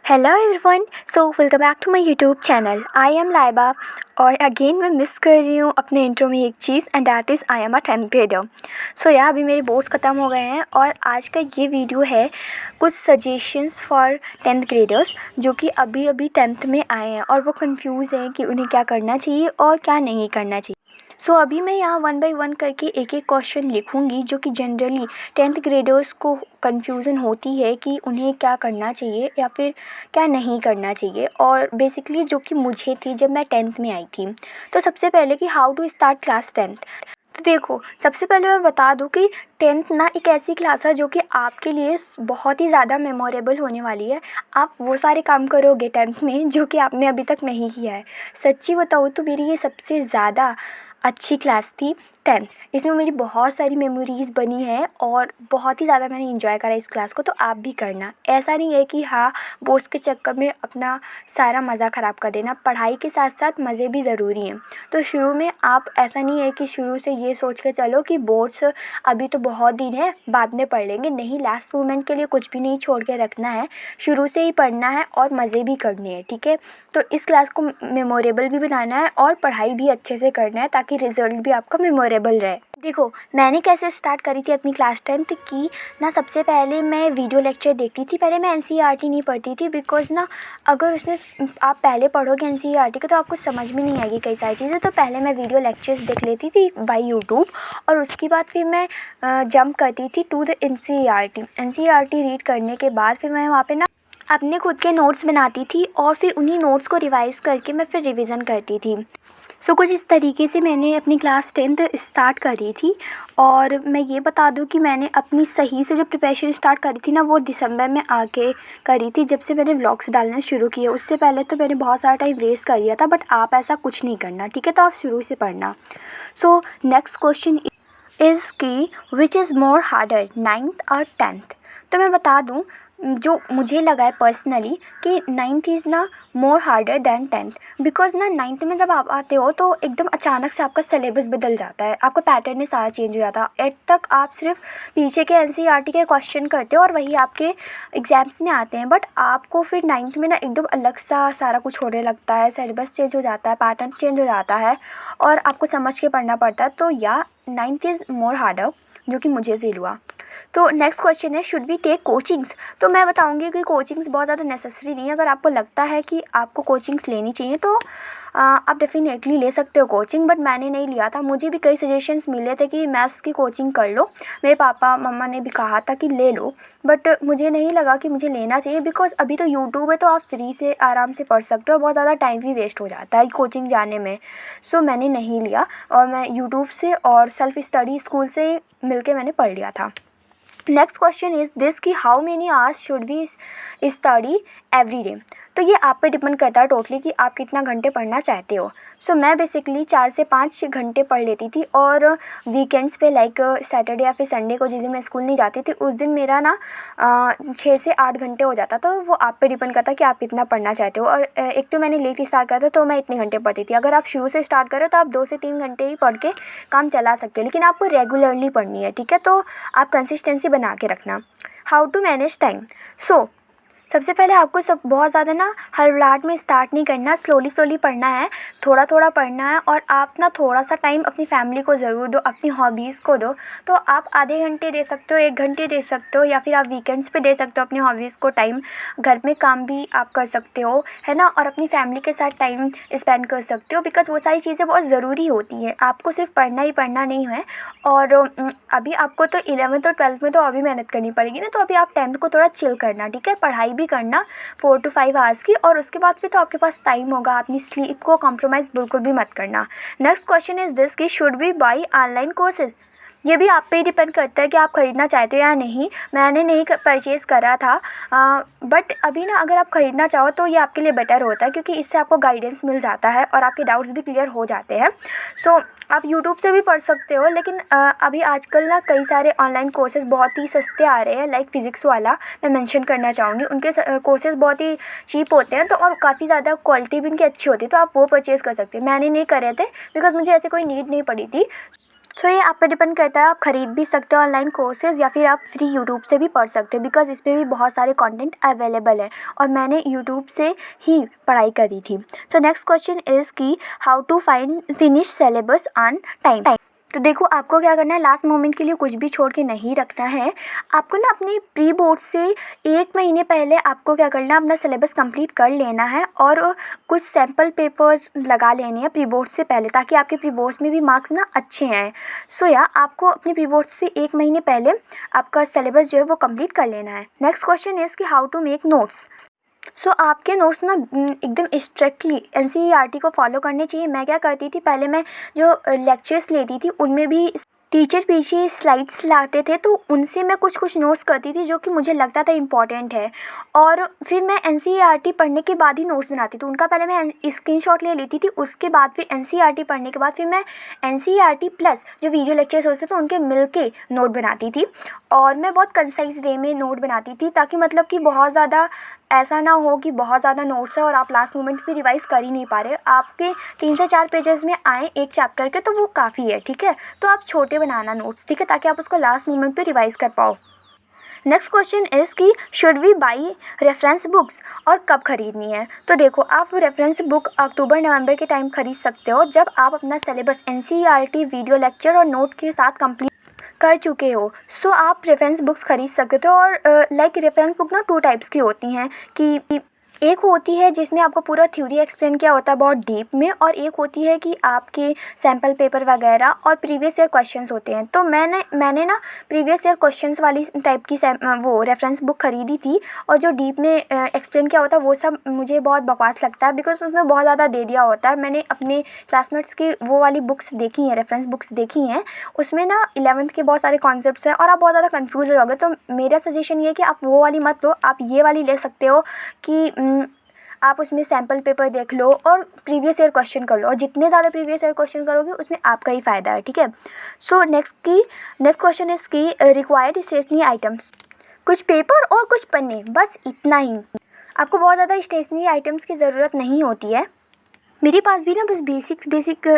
Hello everyone, so welcome back to my YouTube channel. I am Laiba और again मैं miss कर रही हूँ अपने इंट्रो में एक चीज़, and that is I am a 10th grader. So yeah अभी मेरे बोर्ड्स ख़त्म हो गए हैं और आज का ये वीडियो है कुछ सजेशंस फॉर 10th ग्रेडर्स जो कि अभी अभी 10th में आए हैं और वो कंफ्यूज हैं कि उन्हें क्या करना चाहिए और क्या नहीं करना चाहिए। सो अभी मैं यहाँ वन बाय वन करके एक एक क्वेश्चन लिखूँगी जो कि जनरली 10th ग्रेडर्स को कन्फ्यूज़न होती है कि उन्हें क्या करना चाहिए या फिर क्या नहीं करना चाहिए, और बेसिकली जो कि मुझे थी जब मैं 10th में आई थी। तो सबसे पहले कि how to start class 10th। तो देखो, सबसे पहले मैं बता दूं कि 10th ना एक ऐसी क्लास है जो कि आपके लिए बहुत ही ज़्यादा मेमोरेबल होने वाली है। आप वो सारे काम करोगे 10th में जो कि आपने अभी तक नहीं किया है। सच्ची बताऊँ तो मेरी ये सबसे ज़्यादा अच्छी क्लास थी 10th। इसमें मेरी बहुत सारी मेमोरीज़ बनी हैं और बहुत ही ज़्यादा मैंने इंजॉय करा इस क्लास को। तो आप भी करना, ऐसा नहीं है कि हाँ बोर्ड्स के चक्कर में अपना सारा मज़ा ख़राब कर देना। पढ़ाई के साथ साथ मज़े भी ज़रूरी हैं। तो शुरू में आप ऐसा नहीं है कि शुरू से ये सोच के चलो कि बोर्ड्स अभी तो बहुत दिन है बाद में पढ़ लेंगे। नहीं, लास्ट मोमेंट के लिए कुछ भी नहीं छोड़ के रखना है, शुरू से ही पढ़ना है और मज़े भी करने हैं। ठीक है, तो इस क्लास को मेमोरेबल भी बनाना है और पढ़ाई भी अच्छे से करना है ताकि रिज़ल्ट भी आपका मेमोरेबल रहे। देखो, मैंने कैसे स्टार्ट करी थी अपनी क्लास 10th की ना। सबसे पहले मैं वीडियो लेक्चर देखती थी। पहले मैं एनसीईआरटी नहीं पढ़ती थी बिकॉज़ ना अगर उसमें आप पहले पढ़ोगे एनसीईआरटी को तो आपको समझ में नहीं आएगी कई सारी चीज़ें। तो पहले मैं वीडियो लेक्चर्स देख लेती थी बाय यूट्यूब और उसके बाद फिर मैं जंप करती थी to the NCERT. NCERT read करने के बाद फिर मैं वहाँ पे ना अपने खुद के नोट्स बनाती थी और फिर उन्हीं नोट्स को रिवाइज़ करके मैं फिर रिवीजन करती थी। सो कुछ इस तरीके से मैंने अपनी क्लास 10th स्टार्ट करी थी। और मैं ये बता दूं कि मैंने अपनी सही से जो प्रिपरेशन स्टार्ट करी थी ना वो दिसंबर में आके करी थी, जब से मैंने व्लॉग्स डालना शुरू किए। उससे पहले तो मैंने बहुत सारा टाइम वेस्ट कर दिया था, बट आप ऐसा कुछ नहीं करना। ठीक है, तो आप शुरू से पढ़ना। सो नेक्स्ट क्वेश्चन इज़ कि which is more harder, 9th और 10th। तो मैं बता दूं जो मुझे लगा है पर्सनली कि 9th इज़ ना मोर हार्डर दैन 10th। बिकॉज ना 9th में जब आप आते हो तो एकदम अचानक से आपका सिलेबस बदल जाता है, आपका पैटर्न ही सारा चेंज हो जाता है। 8th तक आप सिर्फ पीछे के एनसीईआरटी के क्वेश्चन करते हो और वही आपके एग्ज़ाम्स में आते हैं। बट आपको फिर 9th में ना एकदम अलग सा सारा कुछ होने लगता है, सिलेबस चेंज हो जाता है, पैटर्न चेंज हो जाता है और आपको समझ के पढ़ना पड़ता है। तो या 9th इज़ मोर हार्डर, जो कि मुझे फील हुआ। तो नेक्स्ट क्वेश्चन है शुड वी टेक कोचिंग्स। तो मैं बताऊंगी कि कोचिंग्स बहुत ज़्यादा नेसेसरी नहीं है। अगर आपको लगता है कि आपको कोचिंग्स लेनी चाहिए तो आप डेफिनेटली ले सकते हो कोचिंग, बट मैंने नहीं लिया था। मुझे भी कई सजेशंस मिले थे कि मैथ्स की कोचिंग कर लो, मेरे पापा मम्मा ने भी कहा था कि ले लो, बट मुझे नहीं लगा कि मुझे लेना चाहिए। बिकॉज अभी तो यूट्यूब है तो आप फ्री से आराम से पढ़ सकते हो, बहुत ज़्यादा टाइम भी वेस्ट हो जाता है कोचिंग जाने में। सो मैंने नहीं लिया और मैं यूट्यूब से और सेल्फ स्टडी स्कूल से मिलके मैंने पढ़ लिया था। नेक्स्ट क्वेश्चन इज़ दिस कि how many hours should we study every day. तो ये आप पे डिपेंड करता है टोटली कि आप कितना घंटे पढ़ना चाहते हो। सो मैं बेसिकली 4 से 5 घंटे पढ़ लेती थी और वीकेंड्स पे लाइक सैटरडे या फिर संडे को जिस दिन मैं स्कूल नहीं जाती थी उस दिन मेरा ना 6 से 8 घंटे हो जाता। तो वो आप पे डिपेंड करता है कि आप कितना पढ़ना चाहते हो। और एक तो मैंने लेट स्टार्ट करा था तो मैं इतने घंटे पढ़ती थी। अगर आप शुरू से स्टार्ट करो तो आप 2 से 3 घंटे ही पढ़ के काम चला सकते हो, लेकिन आपको रेगुलरली पढ़नी है। ठीक है, तो आप कंसिस्टेंसी बना के रखना। How to manage time. So सबसे पहले आपको सब बहुत ज़्यादा ना हड़बड़ाहट में स्टार्ट नहीं करना, स्लोली स्लोली पढ़ना है, थोड़ा थोड़ा पढ़ना है। और आप ना थोड़ा सा टाइम अपनी फैमिली को ज़रूर दो, अपनी हॉबीज़ को दो। तो आप आधे घंटे दे सकते हो, 1 घंटे दे सकते हो, या फिर आप वीकेंड्स पे दे सकते हो अपनी हॉबीज़ को टाइम। घर में काम भी आप कर सकते हो, है ना, और अपनी फैमिली के साथ टाइम स्पेंड कर सकते हो। बिकॉज वो सारी चीज़ें बहुत ज़रूरी होती हैं, आपको सिर्फ पढ़ना ही पढ़ना नहीं है। और अभी आपको तो 11th और 12th में तो अभी मेहनत करनी पड़ेगी ना, तो अभी आप 10th को थोड़ा चिल करना। ठीक है, पढ़ाई भी करना 4 to 5 आवर्स की, और उसके बाद फिर तो आपके पास टाइम होगा। अपनी स्लीप को कॉम्प्रोमाइज़ बिल्कुल भी मत करना। नेक्स्ट क्वेश्चन इज़ दिस कि should we buy online courses. ये भी आप पे ही डिपेंड करता है कि आप ख़रीदना चाहते हो या नहीं। मैंने नहीं परचेज़ करा था, बट अभी ना अगर आप ख़रीदना चाहो तो ये आपके लिए बेटर होता है क्योंकि इससे आपको गाइडेंस मिल जाता है और आपके डाउट्स भी क्लियर हो जाते हैं। सो आप यूट्यूब से भी पढ़ सकते हो, लेकिन अभी आजकल ना कई सारे ऑनलाइन कोर्सेज़ बहुत ही सस्ते आ रहे हैं। लाइक फ़िज़िक्स वाला मैं मेंशन करना चाहूँगी, उनके कोर्सेज़ बहुत ही चीप होते हैं, तो और काफ़ी ज़्यादा क्वालिटी भी उनकी अच्छी होती है, तो आप वो परचेज़ कर सकते हैं। मैंने नहीं करे थे बिकॉज मुझे ऐसे कोई नीड नहीं पड़ी थी। सो ये आप पे डिपेंड करता है, आप ख़रीद भी सकते हो ऑनलाइन कोर्सेज़ या फिर आप फ्री यूट्यूब से भी पढ़ सकते हो, बिकॉज़ इस पे भी बहुत सारे कंटेंट अवेलेबल है और मैंने यूट्यूब से ही पढ़ाई करी थी। सो नेक्स्ट क्वेश्चन इज़ कि how to finish syllabus on time. तो देखो, आपको क्या करना है, लास्ट मोमेंट के लिए कुछ भी छोड़ के नहीं रखना है। आपको ना अपनी प्री बोर्ड से 1 महीने पहले आपको क्या करना है, अपना सिलेबस कंप्लीट कर लेना है और कुछ सैम्पल पेपर्स लगा लेने हैं प्री बोर्ड से पहले, ताकि आपके प्री बोर्ड्स में भी मार्क्स ना अच्छे आएँ। सो या आपको अपने प्री बोर्ड से 1 महीने पहले आपका सिलेबस जो है वो कंप्लीट कर लेना है। नेक्स्ट क्वेश्चन इज़ कि हाउ टू मेक नोट्स। आपके नोट्स ना एकदम स्ट्रिक्टली एनसीईआरटी को फॉलो करने चाहिए। मैं क्या करती थी, पहले मैं जो लेक्चर्स लेती थी उनमें भी टीचर पीछे स्लाइड्स लाते थे, तो उनसे मैं कुछ नोट्स करती थी जो कि मुझे लगता था इम्पॉर्टेंट है, और फिर मैं एनसीईआरटी पढ़ने के बाद ही नोट्स बनाती थी। उनका पहले मैं स्क्रीनशॉट ले लेती थी, उसके बाद फिर एनसीईआरटी पढ़ने के बाद फिर मैं एनसीईआरटी प्लस जो वीडियो लेक्चर्स होते थे उनके मिल के नोट बनाती थी, और मैं बहुत कंसाइज वे में नोट बनाती थी, ताकि मतलब कि बहुत ज़्यादा ऐसा ना हो कि बहुत ज़्यादा नोट्स है और आप लास्ट मोमेंट पे रिवाइज़ कर ही नहीं पा रहे। आपके 3 से 4 पेजेस में आए एक चैप्टर के, तो वो काफ़ी है, ठीक है। तो आप छोटे बनाना नोट्स, ठीक है, ताकि आप उसको लास्ट मोमेंट पे रिवाइज़ कर पाओ। नेक्स्ट क्वेश्चन इज़ कि should we buy reference books, और कब ख़रीदनी है। तो देखो, आप रेफरेंस बुक अक्टूबर नवंबर के टाइम ख़रीद सकते हो, जब आप अपना सिलेबस एनसीईआरटी वीडियो लेक्चर और नोट के साथ कंप्लीट कर चुके हो। आप रेफरेंस बुक्स ख़रीद सकते हो। और लाइक रेफरेंस बुक ना 2 टाइप्स की होती हैं, कि एक होती है जिसमें आपको पूरा थ्योरी एक्सप्लेन किया होता है बहुत डीप में, और एक होती है कि आपके सैम्पल पेपर वगैरह और प्रीवियस ईयर क्वेश्चंस होते हैं। तो मैंने ना प्रीवियस ईयर क्वेश्चंस वाली टाइप की वो रेफरेंस बुक ख़रीदी थी, और जो डीप में एक्सप्लेन किया होता है वो सब मुझे बहुत बकवास लगता है, बिकॉज उसमें बहुत ज़्यादा दे दिया होता है। मैंने अपने क्लासमेट्स की वो वाली बुक्स देखी हैं, रेफरेंस बुक्स देखी हैं, उसमें ना 11th के बहुत सारे कॉन्सेप्ट्स हैं और आप बहुत ज़्यादा कन्फ्यूज़ हो जाओगे। तो मेरा सजेशन ये है कि आप वो वाली मत लो, आप ये वाली ले सकते हो कि आप उसमें सैम्पल पेपर देख लो और प्रीवियस ईयर क्वेश्चन कर लो, और जितने ज़्यादा प्रीवियस ईयर क्वेश्चन करोगे उसमें आपका ही फ़ायदा है, ठीक है। नेक्स्ट क्वेश्चन इज़ कि रिक्वायर्ड स्टेशनरी आइटम्स, कुछ पेपर और कुछ पन्ने, बस इतना ही। आपको बहुत ज़्यादा स्टेशनरी आइटम्स की ज़रूरत नहीं होती है। मेरे पास भी ना बस बेसिक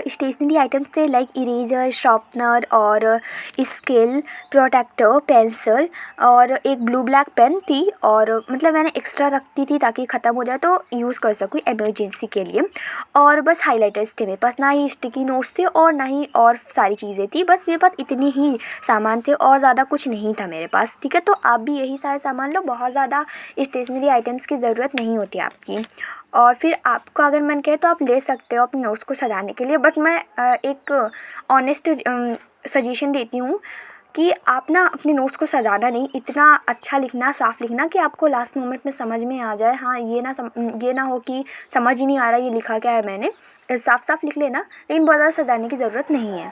स्टेशनरी आइटम्स थे, लाइक इरेजर, शार्पनर और स्केल, प्रोटेक्टर, पेंसिल और एक ब्लू ब्लैक पेन थी, और मतलब मैंने एक्स्ट्रा रखती थी ताकि ख़त्म हो जाए तो यूज़ कर सकूँ इमरजेंसी के लिए। और बस हाइलाइटर्स थे मेरे पास, ना ही स्टिकी नोट्स थे और ना ही और सारी चीज़ें थी, बस मेरे पास इतनी ही सामान थे और ज़्यादा कुछ नहीं था मेरे पास, ठीक है। तो आप भी यही सारे सामान लो, बहुत ज़्यादा स्टेशनरी आइटम्स की ज़रूरत नहीं होती आपकी। और फिर आपका अगर मन करे तो आप ले सकते हो अपने नोट्स को सजाने के लिए, बट मैं एक ऑनेस्ट सजेशन देती हूँ कि आप ना अपने नोट्स को सजाना नहीं, इतना अच्छा लिखना, साफ़ लिखना कि आपको लास्ट मोमेंट में समझ में आ जाए। हाँ, ये ना हो कि समझ ही नहीं आ रहा ये लिखा क्या है मैंने। साफ लिख लेना, लेकिन बहुत ज़्यादा सजाने की ज़रूरत नहीं है।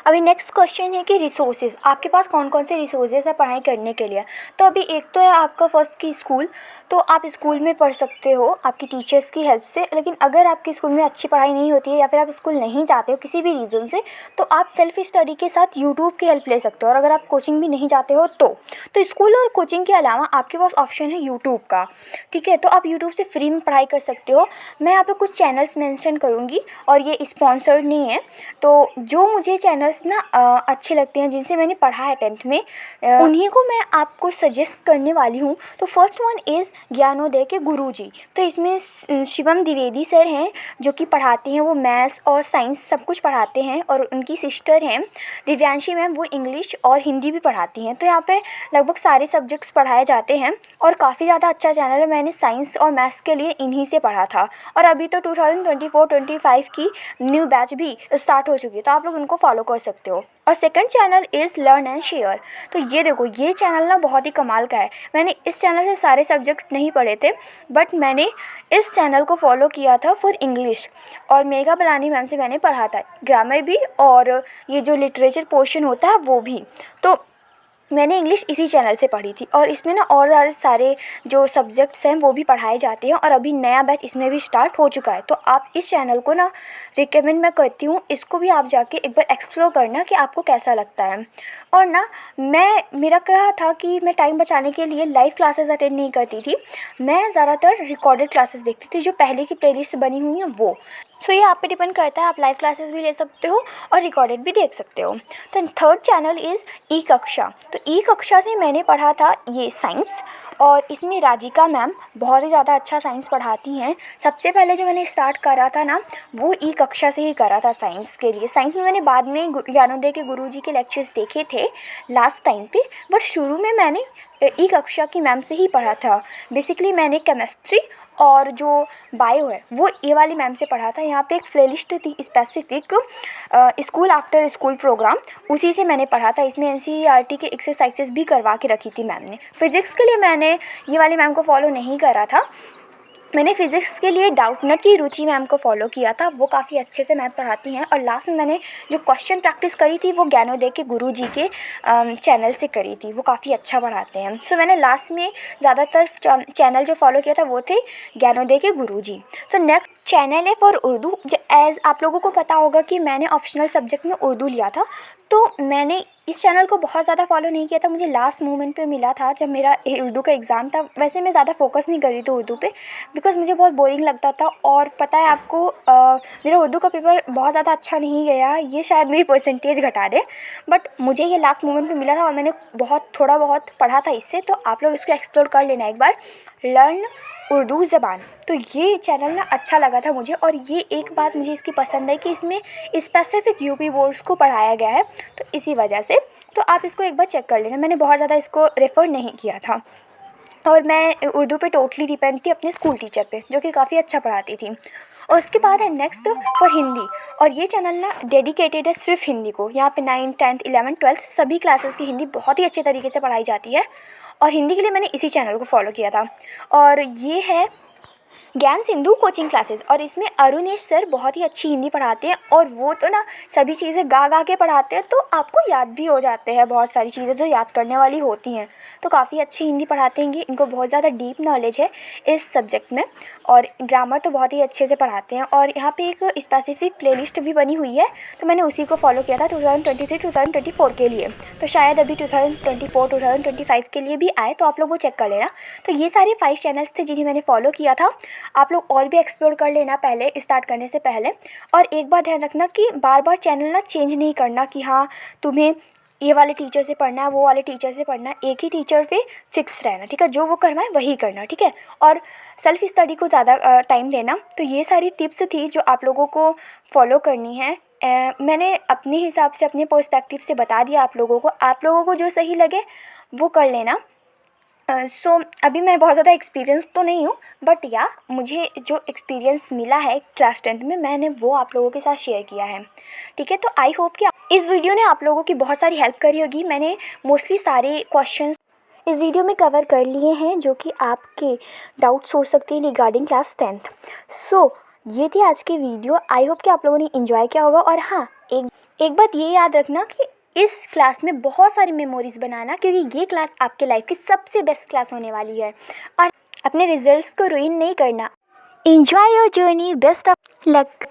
अभी नेक्स्ट क्वेश्चन है कि रिसोर्सेज, आपके पास कौन कौन से रिसोर्सेज है पढ़ाई करने के लिए। तो अभी एक तो है आपका फर्स्ट की स्कूल, तो आप स्कूल में पढ़ सकते हो आपकी टीचर्स की हेल्प से। लेकिन अगर आपके स्कूल में अच्छी पढ़ाई नहीं होती है या फिर आप स्कूल नहीं जाते हो किसी भी रीज़न से, तो आप सेल्फ स्टडी के साथ यूट्यूब की हेल्प ले सकते हो। और अगर आप कोचिंग भी नहीं जाते हो तो स्कूल और कोचिंग के अलावा आपके पास ऑप्शन है यूट्यूब का, ठीक है। तो आप यूट्यूब से फ्री में पढ़ाई कर सकते हो। मैं यहाँ पे कुछ चैनल्स मेंशन करूँगी और ये स्पॉन्सर्ड नहीं है, तो जो मुझे चैनल्स ना अच्छे लगते हैं, जिनसे मैंने पढ़ा है 10th में, उन्हीं को मैं आपको सजेस्ट करने वाली हूँ। तो फर्स्ट वन इज़ ज्ञानोदय के गुरुजी। तो इसमें शिवम द्विवेदी सर हैं जो कि पढ़ाते हैं, वो मैथ्स और साइंस सब कुछ पढ़ाते हैं, और उनकी सिस्टर हैं दिव्यांशी मैम, वो इंग्लिश और हिंदी भी पढ़ाती हैं। तो यहाँ पे लगभग सारे सब्जेक्ट्स पढ़ाए जाते हैं और काफ़ी ज़्यादा अच्छा चैनल है। मैंने साइंस और मैथ्स के लिए इन्हीं से पढ़ा था, और अभी तो 2024-25 की न्यू बैच भी स्टार्ट हो चुकी है, तो आप लोग उनको फॉलो कर सकते हो। और second channel is learn and share. तो ये देखो, ये चैनल ना बहुत ही कमाल का है। मैंने इस चैनल से सारे सब्जेक्ट नहीं पढ़े थे, बट मैंने इस चैनल को फॉलो किया था फॉर इंग्लिश, और मेघा बलानी मैम से मैंने पढ़ा था ग्रामर भी, और ये जो लिटरेचर पोर्शन होता है वो भी। तो मैंने इंग्लिश इसी चैनल से पढ़ी थी और इसमें ना और सारे जो सब्जेक्ट्स हैं वो भी पढ़ाए जाते हैं और अभी नया बैच इसमें भी स्टार्ट हो चुका है। तो आप इस चैनल को ना रिकमेंड मैं करती हूँ, इसको भी आप जाके एक बार एक्सप्लोर करना कि आपको कैसा लगता है। और ना मेरा क्या था कि मैं टाइम बचाने के लिए लाइव क्लासेस अटेंड नहीं करती थी, मैं ज़्यादातर रिकॉर्डेड क्लासेस देखती थी जो पहले की प्लेलिस्ट बनी हुई हैं वो। सो ये आप पे डिपेंड करता है, आप लाइव क्लासेस भी ले सकते हो और रिकॉर्डेड भी देख सकते हो। तो थर्ड चैनल इज़ ई कक्षा। तो ई कक्षा से मैंने पढ़ा था ये साइंस, और इसमें राजिका मैम बहुत ही ज़्यादा अच्छा साइंस पढ़ाती हैं। सबसे पहले जो मैंने स्टार्ट करा था ना वो ई कक्षा से ही करा था साइंस के लिए। साइंस में मैंने बाद में ज्ञानोदय के गुरुजी के लेक्चर्स देखे थे लास्ट टाइम पे, बट शुरू में मैंने ई कक्षा की मैम से ही पढ़ा था। बेसिकली मैंने केमिस्ट्री और जो बायो है वो ये वाली मैम से पढ़ा था। यहाँ पे एक प्लेलिस्ट थी specific school after school program, उसी से मैंने पढ़ा था। इसमें एनसीईआरटी के एक्सरसाइजेस भी करवा के रखी थी मैम ने। फिज़िक्स के लिए मैंने ये वाली मैम को फॉलो नहीं करा था, मैंने फ़िज़िक्स के लिए डाउटनट की रुचि मैम को फॉलो किया था, वो काफ़ी अच्छे से मैथ पढ़ाती हैं। और लास्ट में मैंने जो क्वेश्चन प्रैक्टिस करी थी वो ज्ञानोदय के गुरुजी के चैनल से करी थी, वो काफ़ी अच्छा पढ़ाते हैं। सो मैंने लास्ट में ज़्यादातर चैनल जो फॉलो किया था वो थे ज्ञानोदय के गुरुजी। तो नेक्स्ट चैनल है फॉर उर्दू। एज़ आप लोगों को पता होगा कि मैंने ऑप्शनल सब्जेक्ट में उर्दू लिया था, तो मैंने इस चैनल को बहुत ज़्यादा फॉलो नहीं किया था, मुझे लास्ट मोमेंट पे मिला था जब मेरा उर्दू का एग्ज़ाम था। वैसे मैं ज़्यादा फोकस नहीं कर रही थी उर्दू पे, बिकॉज़ मुझे बहुत बोरिंग लगता था। और पता है आपको मेरा उर्दू का पेपर बहुत ज़्यादा अच्छा नहीं गया, ये शायद मेरी परसेंटेज घटा दे, बट मुझे ये लास्ट मोमेंट पे मिला था और मैंने थोड़ा बहुत पढ़ा था इससे। तो आप लोग इसको एक्सप्लोर कर लेना एक बार, लर्न उर्दू ज़बान। तो ये चैनल ना अच्छा लगा था मुझे, और ये एक बात मुझे इसकी पसंद है कि इसमें स्पेसिफिक यूपी बोर्ड्स को पढ़ाया गया है, तो इसी वजह से। तो आप इसको एक बार चेक कर लेना, मैंने बहुत ज़्यादा इसको रेफ़र नहीं किया था। और मैं उर्दू पे टोटली डिपेंड थी अपने स्कूल टीचर पे, जो कि काफ़ी अच्छा पढ़ाती थी। और उसके बाद है नेक्स्ट फॉर हिंदी, और ये चैनल ना डेडिकेटेड है सिर्फ हिंदी को। यहाँ पे 9th 10th 11th 12th सभी क्लासेस की हिंदी बहुत ही अच्छे तरीके से पढ़ाई जाती है, और हिंदी के लिए मैंने इसी चैनल को फॉलो किया था। और ये है ज्ञान सिंधु कोचिंग क्लासेस, और इसमें अरुणेश सर बहुत ही अच्छी हिंदी पढ़ाते हैं, और वो तो ना सभी चीज़ें गा गा के पढ़ाते हैं, तो आपको याद भी हो जाते हैं बहुत सारी चीज़ें जो याद करने वाली होती हैं। तो काफ़ी अच्छी हिंदी पढ़ाते हैं, इनको बहुत ज़्यादा डीप नॉलेज है इस सब्जेक्ट में, और ग्रामर तो बहुत ही अच्छे से पढ़ाते हैं। और यहाँ पे एक स्पेसिफिक प्लेलिस्ट भी बनी हुई है, तो मैंने उसी को फॉलो किया था 2023-2024 के लिए। तो शायद अभी 2024-2025 के लिए भी आए, तो आप लोग वो चेक कर लेना। तो ये सारे 5 चैनल्स थे जिन्हें मैंने फॉलो किया था। आप लोग और भी एक्सप्लोर कर लेना पहले, स्टार्ट करने से पहले। और एक बात ध्यान रखना कि बार बार चैनल ना चेंज नहीं करना कि हाँ तुम्हें ये वाले टीचर से पढ़ना है, वो वाले टीचर से पढ़ना है, एक ही टीचर पे फिक्स रहना, ठीक है। जो वो करवाए वही करना, ठीक है। और सेल्फ स्टडी को ज़्यादा टाइम देना। तो ये सारी टिप्स थी जो आप लोगों को फॉलो करनी है। मैंने अपने हिसाब से अपने पर्सपेक्टिव से बता दिया आप लोगों को जो सही लगे वो कर लेना। सो अभी मैं बहुत ज़्यादा एक्सपीरियंस तो नहीं हूँ, बट या मुझे जो एक्सपीरियंस मिला है क्लास 10th में मैंने वो आप लोगों के साथ शेयर किया है, ठीक है। तो आई होप कि इस वीडियो ने आप लोगों की बहुत सारी हेल्प करी होगी। मैंने मोस्टली सारे क्वेश्चंस इस वीडियो में कवर कर लिए हैं जो कि आपके डाउट्स हो सकते हैं रिगार्डिंग क्लास 10th। सो ये थी आज की वीडियो, आई होप कि आप लोगों ने इन्जॉय किया होगा। और हाँ, एक बात ये याद रखना कि इस क्लास में बहुत सारी मेमोरीज़ बनाना, क्योंकि ये क्लास आपके लाइफ की सबसे बेस्ट क्लास होने वाली है, और अपने रिजल्ट्स को रुइन नहीं करना। Enjoy your journey, best of luck.